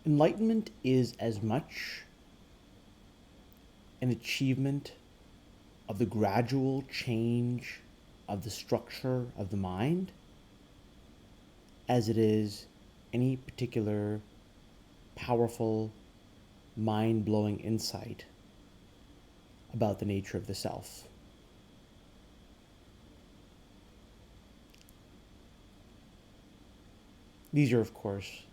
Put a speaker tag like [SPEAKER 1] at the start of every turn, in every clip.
[SPEAKER 1] Enlightenment is as much an achievement of the gradual change of the structure of the mind as it is any particular powerful, mind-blowing insight about the nature of the self. These are, of course,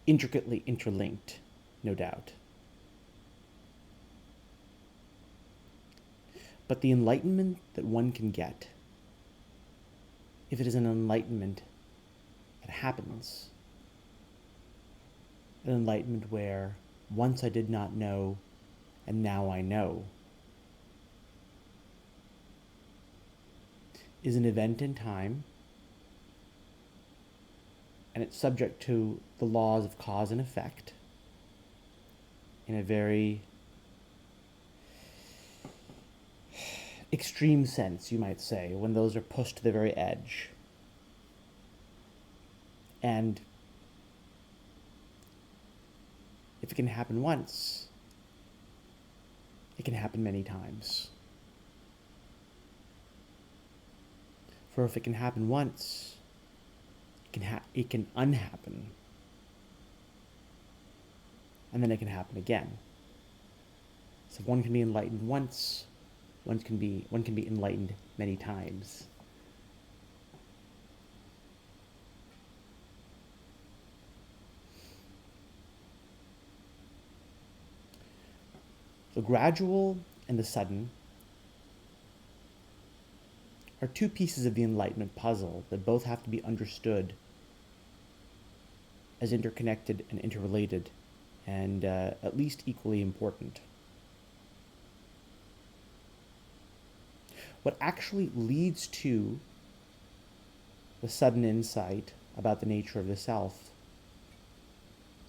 [SPEAKER 1] intricately interlinked, no doubt. But the enlightenment that one can get, if it is an enlightenment that happens, an enlightenment where once I did not know and now I know, is an event in time, and it's subject to the laws of cause and effect in a very extreme sense, you might say, when those are pushed to the very edge. And if it can happen once, it can happen many times. For if it can happen once, it can unhappen. And then it can happen again. So if one can be enlightened once, one can be enlightened many times. The gradual and the sudden are two pieces of the enlightenment puzzle that both have to be understood as interconnected and interrelated, and at least equally important. What actually leads to the sudden insight about the nature of the self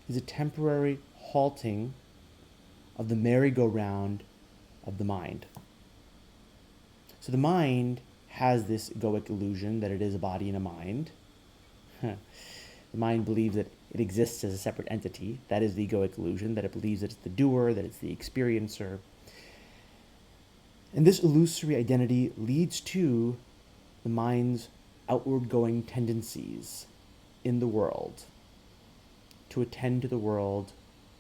[SPEAKER 1] is a temporary halting of the merry-go-round of the mind. So the mind has this egoic illusion that it is a body and a mind. The mind believes that it exists as a separate entity. That is the egoic illusion, that it believes that it's the doer, that it's the experiencer. And this illusory identity leads to the mind's outward-going tendencies in the world, to attend to the world,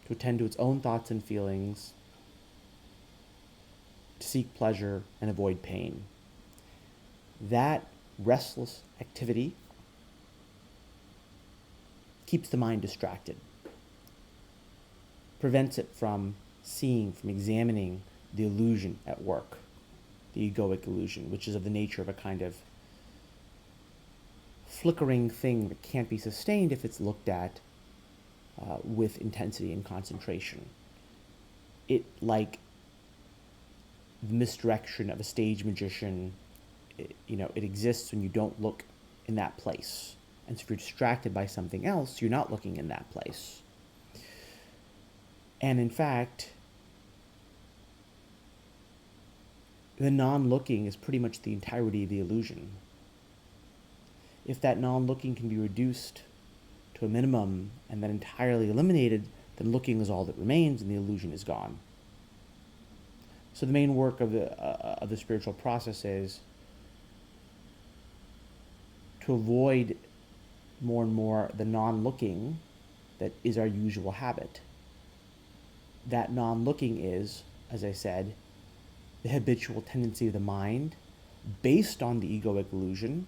[SPEAKER 1] to attend to its own thoughts and feelings, to seek pleasure and avoid pain. That restless activity keeps the mind distracted, prevents it from seeing, from examining the illusion at work, the egoic illusion, which is of the nature of a kind of flickering thing that can't be sustained if it's looked at with intensity and concentration. It, like the misdirection of a stage magician, it exists when you don't look in that place. And so if you're distracted by something else, you're not looking in that place. And in fact, the non-looking is pretty much the entirety of the illusion. If that non-looking can be reduced to a minimum and then entirely eliminated, then looking is all that remains and the illusion is gone. So the main work of the spiritual process is to avoid more and more the non-looking that is our usual habit. That non-looking is, as I said, the habitual tendency of the mind, based on the egoic illusion,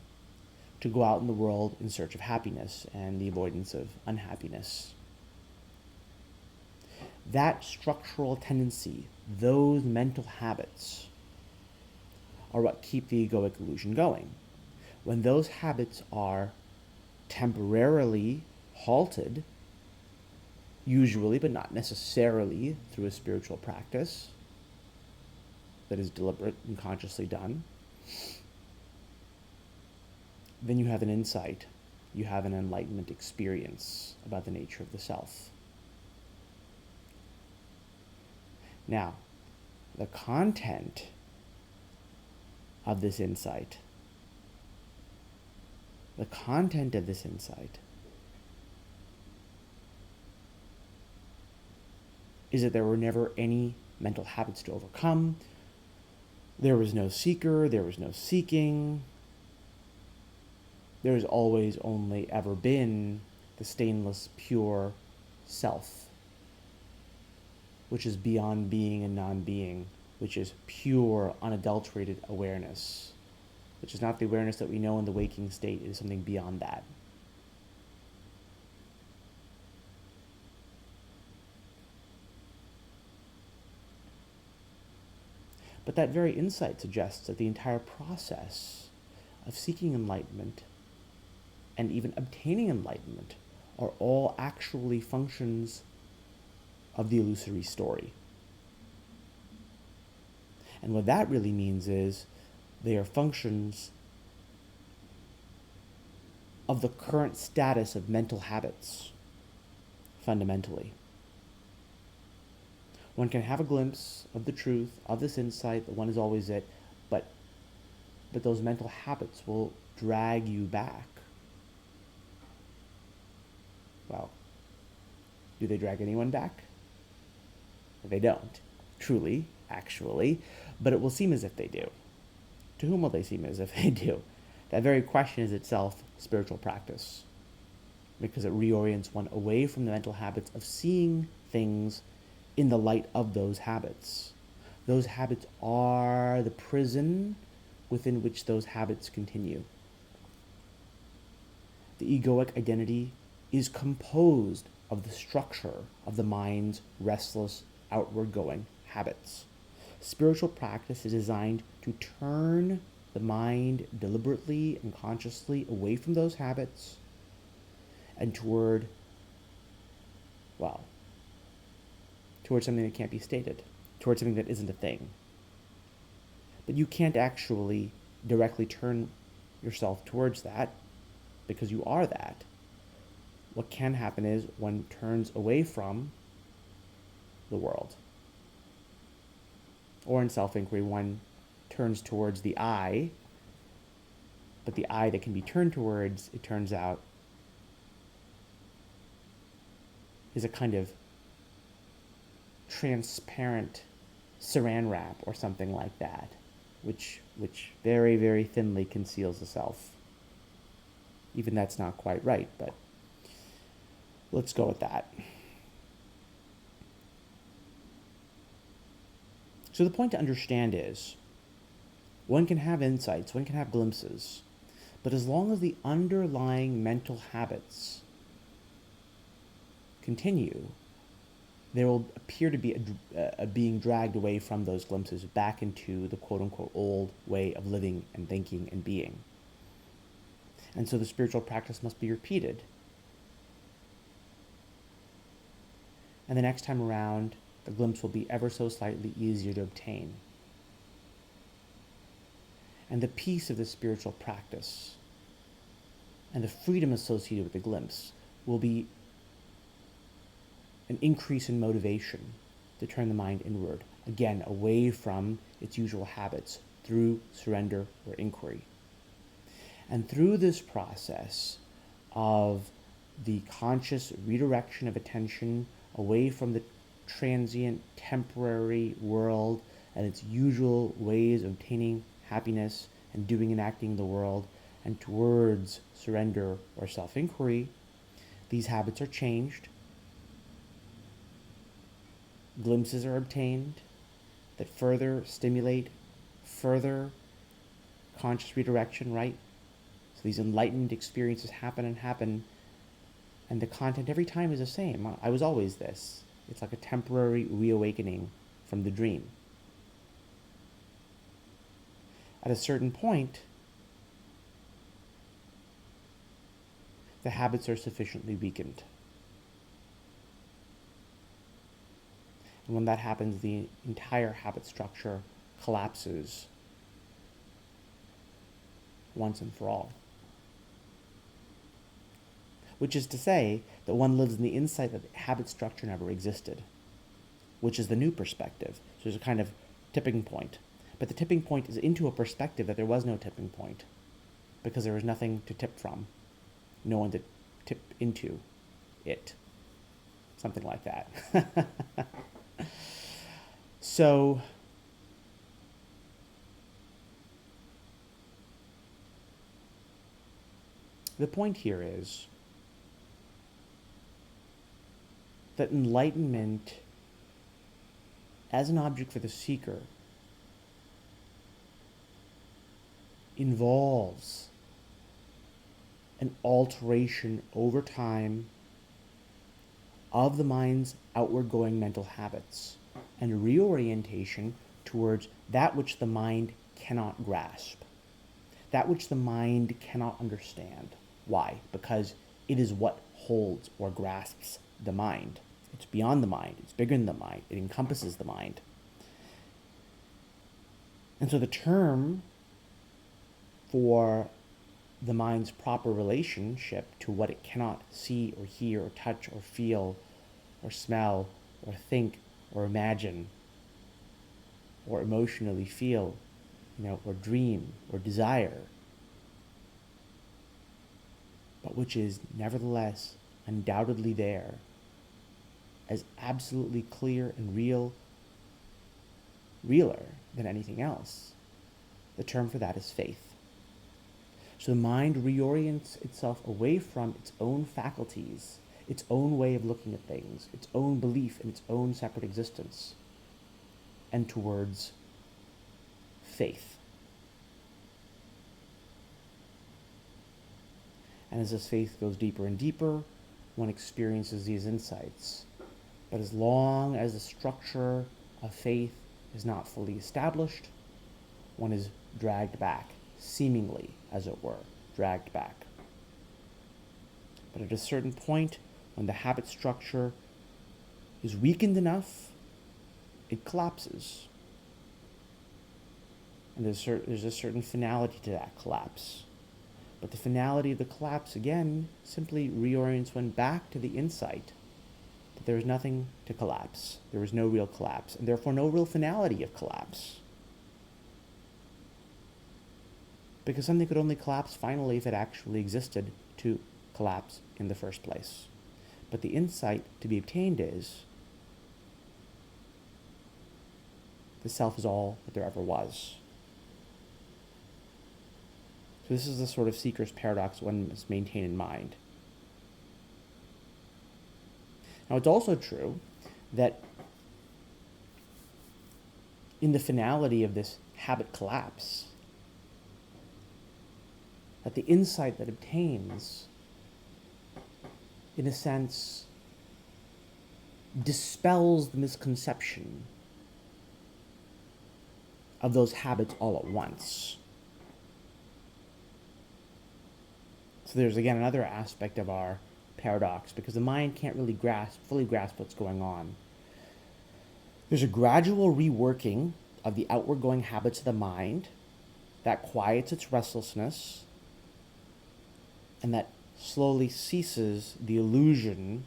[SPEAKER 1] to go out in the world in search of happiness and the avoidance of unhappiness. That structural tendency, those mental habits, are what keep the egoic illusion going. When those habits are temporarily halted, usually but not necessarily through a spiritual practice that is deliberate and consciously done, then you have an insight, you have an enlightenment experience about the nature of the self. Now, the content of this insight, is that there were never any mental habits to overcome. There was no seeker, there was no seeking. There has always only ever been the stainless, pure self, which is beyond being and non-being, which is pure, unadulterated awareness, which is not the awareness that we know in the waking state. It is something beyond that. But that very insight suggests that the entire process of seeking enlightenment and even obtaining enlightenment are all actually functions of the illusory story. And what that really means is they are functions of the current status of mental habits, fundamentally. One can have a glimpse of the truth, of this insight, that one is always it, but those mental habits will drag you back. Well, do they drag anyone back? They don't, truly, actually, but it will seem as if they do. To whom will they seem as if they do? That very question is itself spiritual practice, because it reorients one away from the mental habits of seeing things in the light of those habits. Those habits are the prison within which those habits continue. The egoic identity is composed of the structure of the mind's restless, outward-going habits. Spiritual practice is designed to turn the mind deliberately and consciously away from those habits and toward something that can't be stated, towards something that isn't a thing. But you can't actually directly turn yourself towards that because you are that. What can happen is one turns away from the world. Or in self-inquiry, one turns towards the I, but the I that can be turned towards, it turns out, is a kind of transparent saran wrap or something like that, which very, very thinly conceals the self. Even that's not quite right, but let's go with that. So the point to understand is, one can have insights, one can have glimpses, but as long as the underlying mental habits continue, there will appear to be a being dragged away from those glimpses back into the quote-unquote old way of living and thinking and being. And so the spiritual practice must be repeated. And the next time around, the glimpse will be ever so slightly easier to obtain. And the peace of the spiritual practice and the freedom associated with the glimpse will be an increase in motivation to turn the mind inward, again, away from its usual habits through surrender or inquiry. And through this process of the conscious redirection of attention away from the transient, temporary world and its usual ways of obtaining happiness and doing and acting in the world, and towards surrender or self-inquiry, these habits are changed. Glimpses are obtained that further stimulate further conscious redirection, right? So these enlightened experiences happen, and the content every time is the same. I was always this. It's like a temporary reawakening from the dream. At a certain point, the habits are sufficiently weakened. And when that happens, the entire habit structure collapses once and for all. Which is to say that one lives in the insight that the habit structure never existed, which is the new perspective. So there's a kind of tipping point. But the tipping point is into a perspective that there was no tipping point, because there was nothing to tip from, no one to tip into it. Something like that. So, the point here is that enlightenment, as an object for the seeker, involves an alteration over time of the mind's outward going mental habits and a reorientation towards that which the mind cannot grasp, that which the mind cannot understand. Why? Because it is what holds or grasps the mind. It's beyond the mind, it's bigger than the mind, it encompasses the mind. And so the term for the mind's proper relationship to what it cannot see or hear or touch or feel or smell or think or imagine or emotionally feel, or dream or desire, but which is nevertheless undoubtedly there as absolutely clear and realer than anything else. The term for that is faith. So the mind reorients itself away from its own faculties, its own way of looking at things, its own belief in its own separate existence, and towards faith. And as this faith goes deeper and deeper, one experiences these insights. But as long as the structure of faith is not fully established, one is dragged back, seemingly, as it were, dragged back. But at a certain point, when the habit structure is weakened enough, it collapses. And there's a certain finality to that collapse. But the finality of the collapse, again, simply reorients one back to the insight that there is nothing to collapse. There is no real collapse, and therefore no real finality of collapse. Because something could only collapse finally if it actually existed to collapse in the first place. But the insight to be obtained is the self is all that there ever was. So this is the sort of seeker's paradox one must maintain in mind. Now, it's also true that in the finality of this habit collapse, that the insight that obtains, in a sense, dispels the misconception of those habits all at once. So there's, again, another aspect of our paradox, because the mind can't really fully grasp what's going on. There's a gradual reworking of the outward going habits of the mind that quiets its restlessness and that slowly ceases the illusion,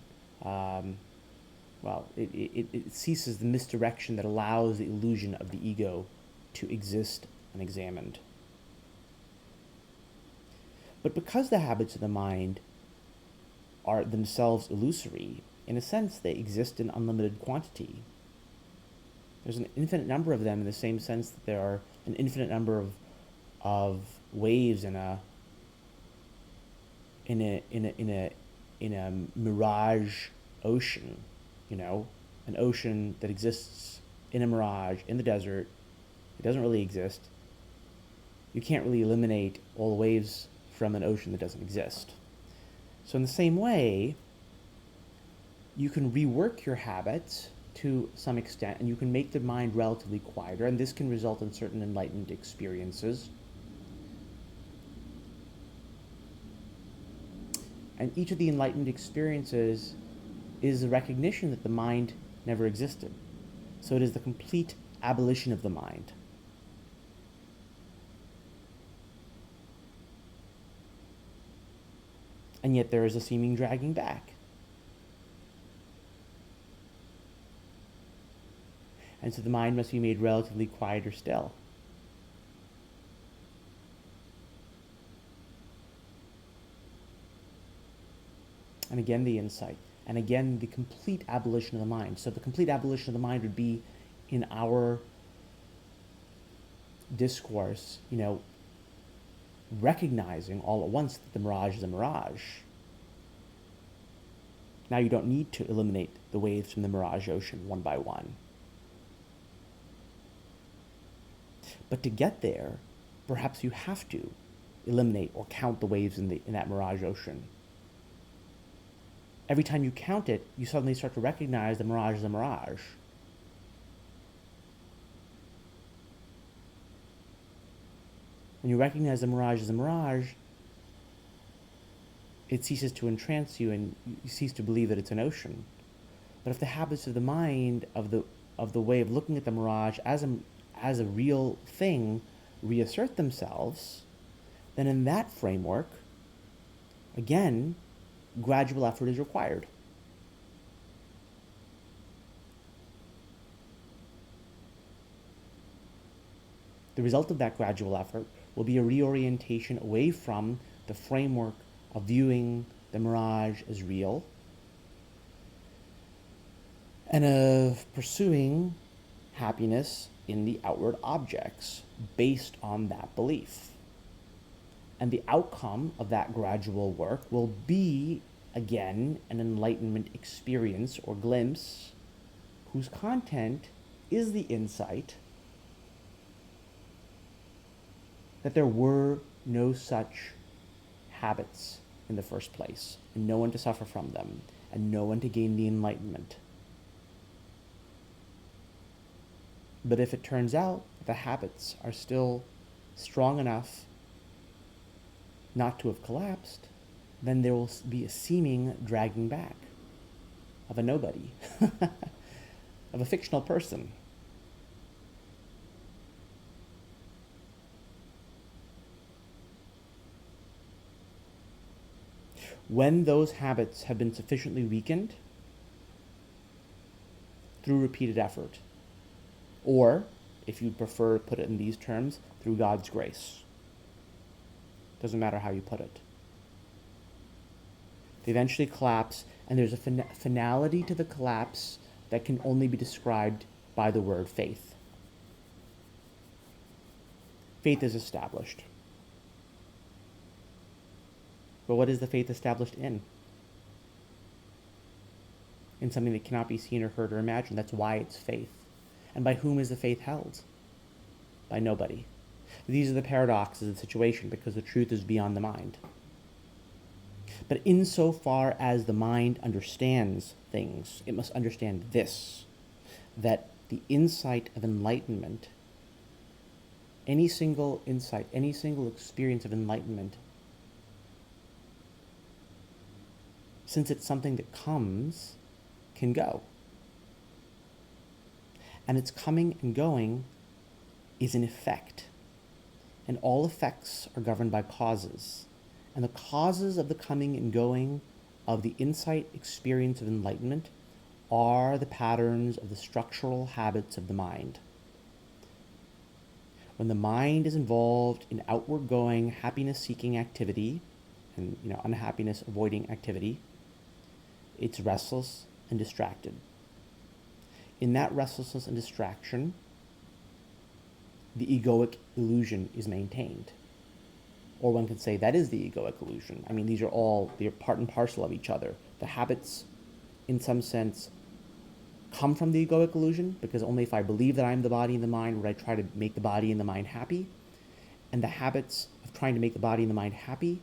[SPEAKER 1] it ceases the misdirection that allows the illusion of the ego to exist unexamined. But because the habits of the mind are themselves illusory, in a sense they exist in unlimited quantity. There's an infinite number of them in the same sense that there are an infinite number of waves in a mirage ocean, an ocean that exists in a mirage in the desert. It doesn't really exist. You can't really eliminate all the waves from an ocean that doesn't exist. So in the same way, you can rework your habits to some extent, and you can make the mind relatively quieter, and this can result in certain enlightened experiences. And each of the enlightened experiences is the recognition that the mind never existed. So it is the complete abolition of the mind. And yet there is a seeming dragging back. And so the mind must be made relatively quieter still. And again, the insight. and again, the complete abolition of the mind. So the complete abolition of the mind would be in our discourse, recognizing all at once that the mirage is a mirage. Now you don't need to eliminate the waves from the mirage ocean one by one. But to get there, perhaps you have to eliminate or count the waves in that mirage ocean. Every time you count it, you suddenly start to recognize the mirage is a mirage. When you recognize the mirage as a mirage, it ceases to entrance you and you cease to believe that it's an ocean. But if the habits of the mind, of the way of looking at the mirage as a real thing reassert themselves, then in that framework, again, gradual effort is required. The result of that gradual effort will be a reorientation away from the framework of viewing the mirage as real and of pursuing happiness in the outward objects based on that belief. And the outcome of that gradual work will be, again, an enlightenment experience or glimpse whose content is the insight that there were no such habits in the first place, and no one to suffer from them, and no one to gain the enlightenment. But if it turns out the habits are still strong enough not to have collapsed, then there will be a seeming dragging back of a nobody, of a fictional person. When those habits have been sufficiently weakened through repeated effort, or, if you prefer to put it in these terms, through God's grace. Doesn't matter how you put it. They eventually collapse, and there's a finality to the collapse that can only be described by the word faith. Faith is established. But what is the faith established in? In something that cannot be seen or heard or imagined. That's why it's faith. And by whom is the faith held? By nobody. These are the paradoxes of the situation, because the truth is beyond the mind. But insofar as the mind understands things, it must understand this, that the insight of enlightenment, any single insight, any single experience of enlightenment, since it's something that comes, can go. And its coming and going is an effect. And all effects are governed by causes. And the causes of the coming and going of the insight experience of enlightenment are the patterns of the structural habits of the mind. When the mind is involved in outward going, happiness-seeking activity, and unhappiness-avoiding activity, it's restless and distracted. In that restlessness and distraction, the egoic illusion is maintained. Or one could say that is the egoic illusion. They're part and parcel of each other. The habits, in some sense, come from the egoic illusion, because only if I believe that I'm the body and the mind would I try to make the body and the mind happy. And the habits of trying to make the body and the mind happy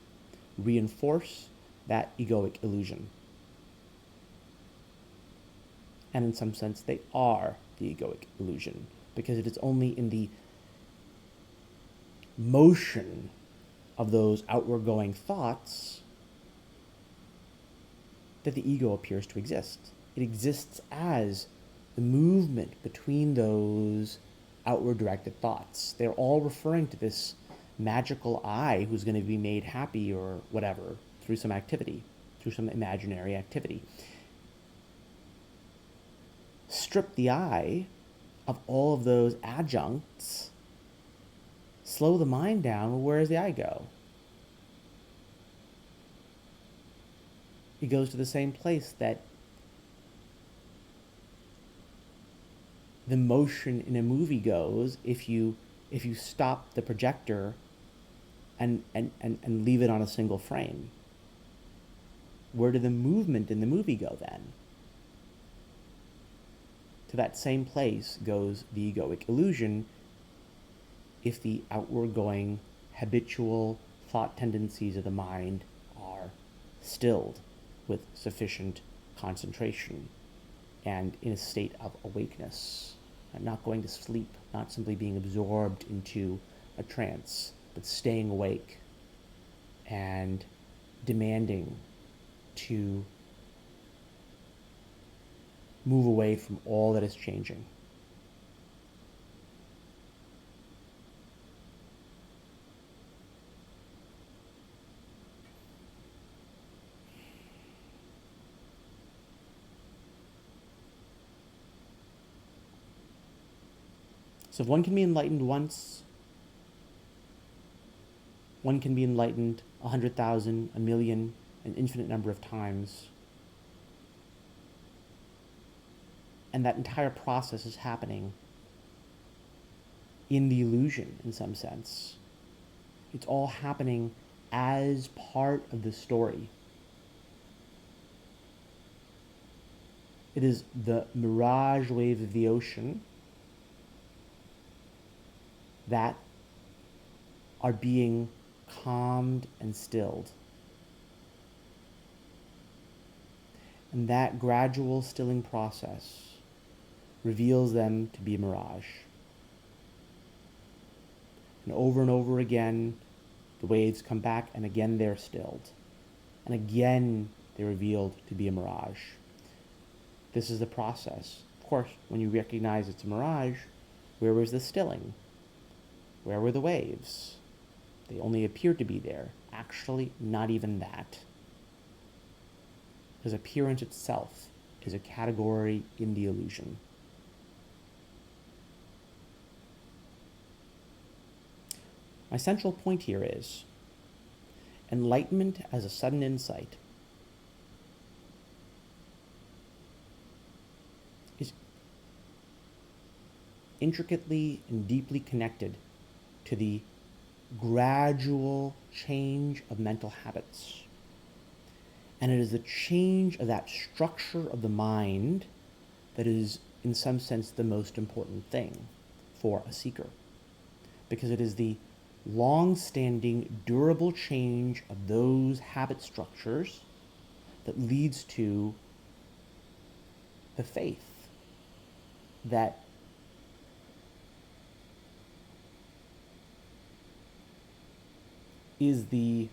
[SPEAKER 1] reinforce that egoic illusion. And in some sense, they are the egoic illusion, because it is only in the motion of those outward going thoughts that the ego appears to exist. It exists as the movement between those outward directed thoughts. They're all referring to this magical I who's going to be made happy or whatever through some activity, through some imaginary activity. Strip the I of all of those adjuncts, slow the mind down, well, where does the I go? It goes to the same place that the motion in a movie goes if you stop the projector and leave it on a single frame. Where did the movement in the movie go then? To that same place goes the egoic illusion if the outward going habitual thought tendencies of the mind are stilled with sufficient concentration and in a state of awakeness. I'm not going to sleep, not simply being absorbed into a trance, but staying awake and demanding to move away from all that is changing. So if one can be enlightened once, one can be enlightened 100,000, a million, an infinite number of times. And that entire process is happening in the illusion, in some sense. It's all happening as part of the story. It is the mirage wave of the ocean that are being calmed and stilled. And that gradual stilling process reveals them to be a mirage. And over again, the waves come back, and again they're stilled. And again, they're revealed to be a mirage. This is the process. Of course, when you recognize it's a mirage, where was the stilling? Where were the waves? They only appeared to be there. Actually, not even that. Because appearance itself is a category in the illusion. My central point here is enlightenment as a sudden insight is intricately and deeply connected to the gradual change of mental habits. And it is the change of that structure of the mind that is, in some sense, the most important thing for a seeker. Because it is the long-standing, durable change of those habit structures that leads to the faith that is the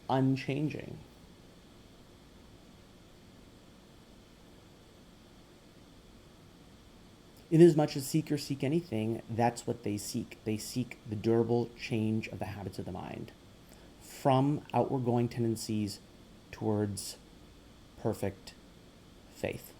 [SPEAKER 1] unchanging. Inasmuch as seekers seek anything, that's what they seek. They seek the durable change of the habits of the mind from outward going tendencies towards perfect faith.